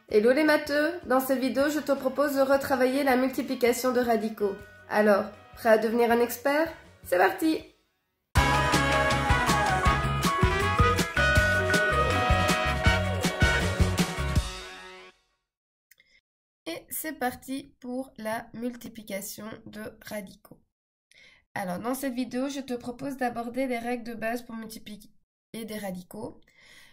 Hello les matheux! Dans cette vidéo, je te propose de retravailler la multiplication de radicaux. Alors, prêt à devenir un expert? C'est parti! Et c'est parti pour la multiplication de radicaux. Alors, dans cette vidéo, je te propose d'aborder les règles de base pour multiplier des radicaux.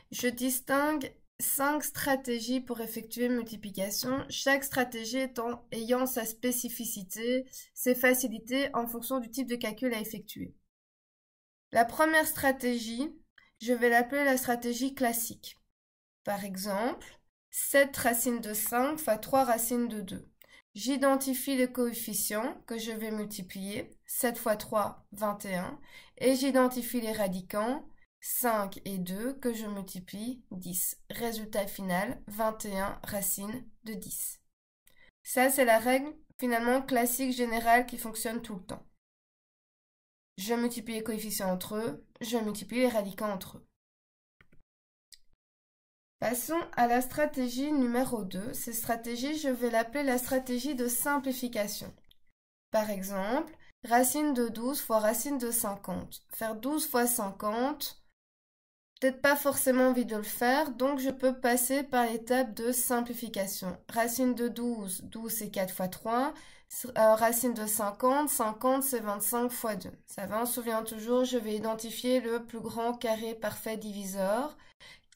Je distingue 5 stratégies pour effectuer une multiplication, chaque stratégie ayant sa spécificité, ses facilités en fonction du type de calcul à effectuer. La première stratégie, je vais l'appeler la stratégie classique. Par exemple, 7 racines de 5 fois 3 racines de 2. J'identifie les coefficients que je vais multiplier, 7 fois 3, 21, et j'identifie les radicants, 5 et 2 que je multiplie 10. Résultat final, 21 racines de 10. Ça, c'est la règle finalement classique générale qui fonctionne tout le temps. Je multiplie les coefficients entre eux, je multiplie les radicants entre eux. Passons à la stratégie numéro 2. Cette stratégie, je vais l'appeler la stratégie de simplification. Par exemple, racine de 12 fois racine de 50. Faire 12 fois 50, peut-être pas forcément envie de le faire, donc je peux passer par l'étape de simplification. Racine de 12, 12 c'est 4 fois 3. Racine de 50, 50 c'est 25 fois 2. Ça va, on se souvient toujours, je vais identifier le plus grand carré parfait diviseur.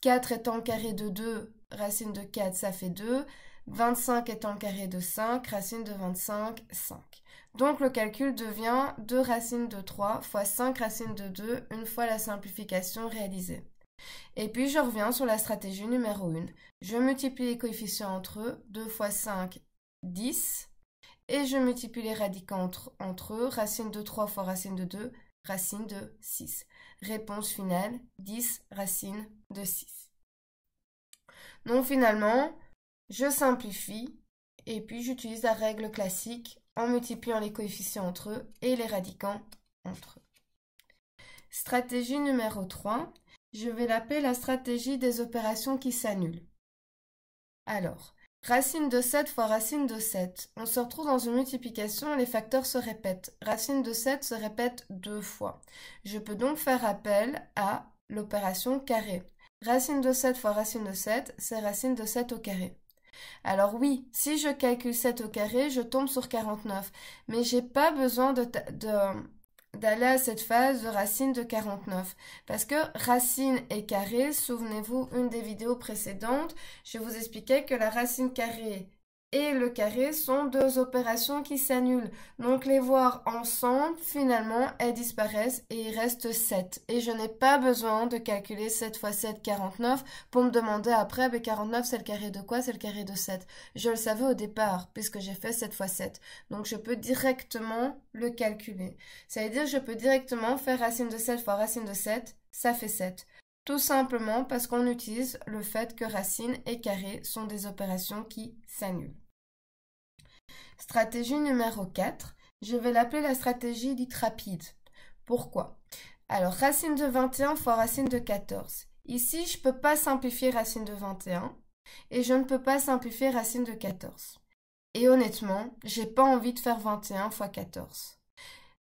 4 étant le carré de 2, racine de 4, ça fait 2. 25 étant le carré de 5, racine de 25, 5. Donc le calcul devient 2 racines de 3 fois 5 racines de 2, une fois la simplification réalisée. Et puis je reviens sur la stratégie numéro 1. Je multiplie les coefficients entre eux, 2 fois 5, 10. Et je multiplie les radicants entre eux, racine de 3 fois racine de 2, racine de 6. Réponse finale, 10 racines de 6. Donc finalement, je simplifie et puis j'utilise la règle classique en multipliant les coefficients entre eux et les radicants entre eux. Stratégie numéro 3, je vais l'appeler la stratégie des opérations qui s'annulent. Alors, racine de 7 fois racine de 7. On se retrouve dans une multiplication, les facteurs se répètent. Racine de 7 se répète 2 fois. Je peux donc faire appel à l'opération carré. Racine de 7 fois racine de 7, c'est racine de 7 au carré. Alors oui, si je calcule 7 au carré, je tombe sur 49. Mais j'ai pas besoin d'aller à cette phase de racine de 49. Parce que racine et carré, souvenez-vous, une des vidéos précédentes, je vous expliquais que la racine carrée et le carré sont deux opérations qui s'annulent. Donc les voir ensemble, finalement, elles disparaissent et il reste 7. Et je n'ai pas besoin de calculer 7 fois 7, 49, pour me demander après, mais 49 c'est le carré de quoi? C'est le carré de 7. Je le savais au départ, puisque j'ai fait 7 fois 7. Donc je peux directement le calculer. Ça veut dire que je peux directement faire racine de 7 fois racine de 7, ça fait 7. Tout simplement parce qu'on utilise le fait que racine et carré sont des opérations qui s'annulent. Stratégie numéro 4, je vais l'appeler la stratégie dite rapide. Pourquoi? Alors, racine de 21 fois racine de 14. Ici, je ne peux pas simplifier racine de 21 et je ne peux pas simplifier racine de 14. Et honnêtement, j'ai pas envie de faire 21 fois 14.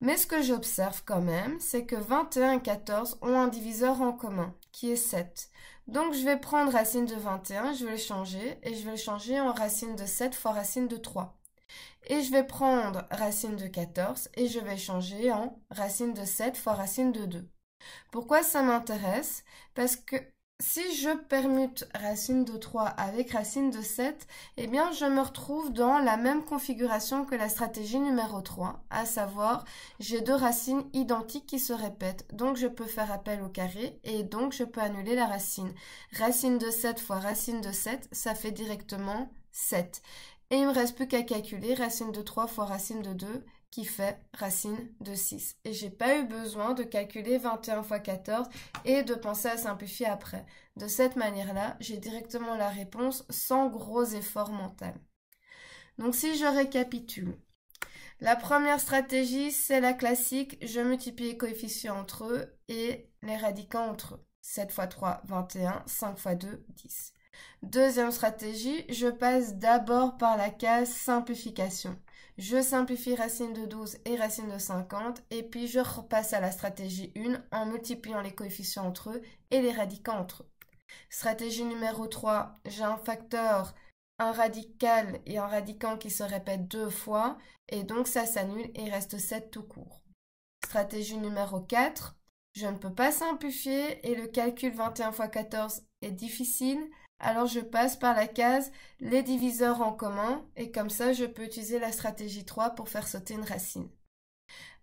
Mais ce que j'observe quand même, c'est que 21 et 14 ont un diviseur en commun, qui est 7. Donc je vais prendre racine de 21, je vais le changer, et je vais le changer en racine de 7 fois racine de 3. Et je vais prendre racine de 14, et je vais changer en racine de 7 fois racine de 2. Pourquoi ça m'intéresse? Parce que si je permute racine de 3 avec racine de 7, eh bien je me retrouve dans la même configuration que la stratégie numéro 3, à savoir j'ai deux racines identiques qui se répètent, donc je peux faire appel au carré et donc je peux annuler la racine. Racine de 7 fois racine de 7, ça fait directement 7. Et il ne me reste plus qu'à calculer racine de 3 fois racine de 2 qui fait racine de 6. Et j'ai pas eu besoin de calculer 21 fois 14 et de penser à simplifier après. De cette manière-là, j'ai directement la réponse sans gros effort mental. Donc si je récapitule, la première stratégie, c'est la classique, je multiplie les coefficients entre eux et les radicants entre eux. 7 fois 3, 21, 5 fois 2, 10. Deuxième stratégie, je passe d'abord par la case simplification. Je simplifie racine de 12 et racine de 50 et puis je repasse à la stratégie 1 en multipliant les coefficients entre eux et les radicaux entre eux. Stratégie numéro 3, j'ai un facteur, un radical et un radicand qui se répètent 2 fois et donc ça s'annule et il reste 7 tout court. Stratégie numéro 4, je ne peux pas simplifier et le calcul 21 x 14 est difficile, alors je passe par la case les diviseurs en commun et comme ça je peux utiliser la stratégie 3 pour faire sauter une racine.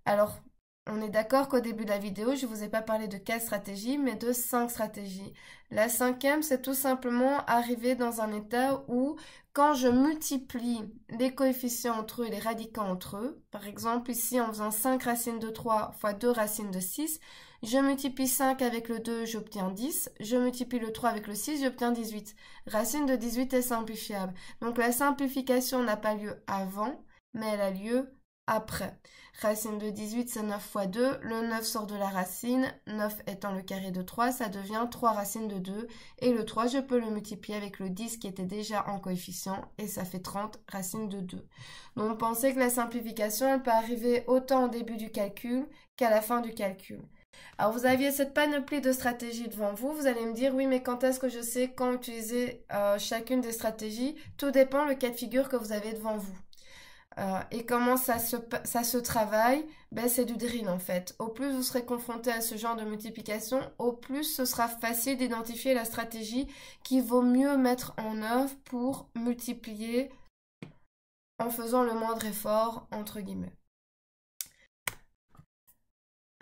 Alors, on est d'accord qu'au début de la vidéo, je ne vous ai pas parlé de 4 stratégies, mais de 5 stratégies. La cinquième, c'est tout simplement arriver dans un état où, quand je multiplie les coefficients entre eux et les radicaux entre eux, par exemple ici en faisant 5 racines de 3 fois 2 racines de 6, je multiplie 5 avec le 2, j'obtiens 10. Je multiplie le 3 avec le 6, j'obtiens 18. Racine de 18 est simplifiable. Donc la simplification n'a pas lieu avant, mais elle a lieu après. Racine de 18, c'est 9 fois 2. Le 9 sort de la racine. 9 étant le carré de 3, ça devient 3 racines de 2. Et le 3, je peux le multiplier avec le 10 qui était déjà en coefficient. Et ça fait 30 racines de 2. Donc pensez que la simplification, elle peut arriver autant au début du calcul qu'à la fin du calcul. Alors vous aviez cette panoplie de stratégies devant vous. Vous allez me dire, oui, mais quand est-ce que je sais quand utiliser chacune des stratégies? Tout dépend le cas de figure que vous avez devant vous. Et comment ça se travaille? Ben, c'est du drill en fait. Au plus vous serez confronté à ce genre de multiplication, au plus ce sera facile d'identifier la stratégie qu'il vaut mieux mettre en œuvre pour multiplier en faisant le moindre effort, entre guillemets.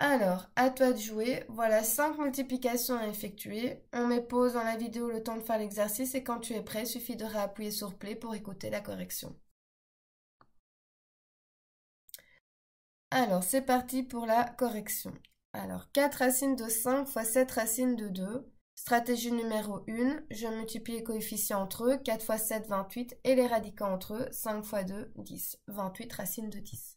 Alors, à toi de jouer. Voilà 5 multiplications à effectuer. On met pause dans la vidéo le temps de faire l'exercice et quand tu es prêt, il suffit de réappuyer sur play pour écouter la correction. Alors, c'est parti pour la correction. Alors, 4 racines de 5 fois 7 racines de 2. Stratégie numéro 1, je multiplie les coefficients entre eux. 4 fois 7, 28. Et les radicaux entre eux. 5 fois 2, 10. 28 racines de 10.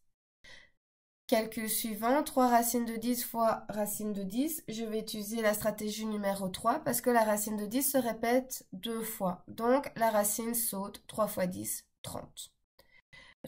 Calcul suivant, 3 racines de 10 fois racine de 10. Je vais utiliser la stratégie numéro 3 parce que la racine de 10 se répète 2 fois. Donc, la racine saute. 3 fois 10, 30.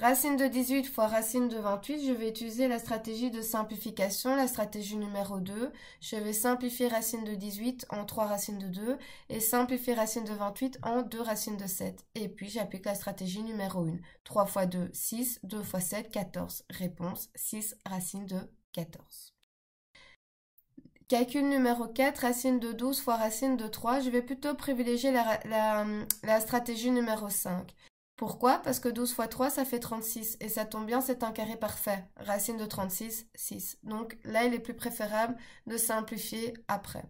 Racine de 18 fois racine de 28, je vais utiliser la stratégie de simplification, la stratégie numéro 2. Je vais simplifier racine de 18 en 3 racines de 2 et simplifier racine de 28 en 2 racines de 7. Et puis j'applique la stratégie numéro 1. 3 fois 2, 6, 2 fois 7, 14. Réponse, 6 racines de 14. Calcul numéro 4, racine de 12 fois racine de 3. Je vais plutôt privilégier la stratégie numéro 5. Pourquoi? Parce que 12 fois 3, ça fait 36. Et ça tombe bien, c'est un carré parfait. Racine de 36, 6. Donc là, il est plus préférable de simplifier après.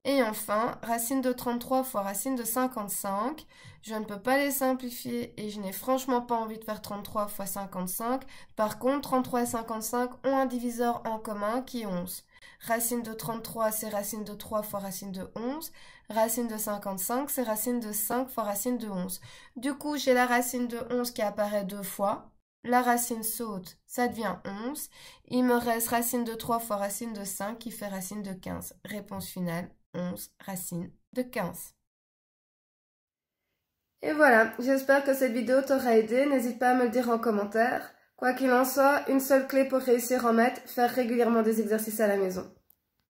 Et enfin, racine de 33 fois racine de 55. Je ne peux pas les simplifier et je n'ai franchement pas envie de faire 33 fois 55. Par contre, 33 et 55 ont un diviseur en commun qui est 11. Racine de 33, c'est racine de 3 fois racine de 11. Racine de 55, c'est racine de 5 fois racine de 11. Du coup, j'ai la racine de 11 qui apparaît 2 fois. La racine saute, ça devient 11. Il me reste racine de 3 fois racine de 5 qui fait racine de 15. Réponse finale, 11 racine de 15. Et voilà, j'espère que cette vidéo t'aura aidé. N'hésite pas à me le dire en commentaire. Quoi qu'il en soit, une seule clé pour réussir en maths, faire régulièrement des exercices à la maison.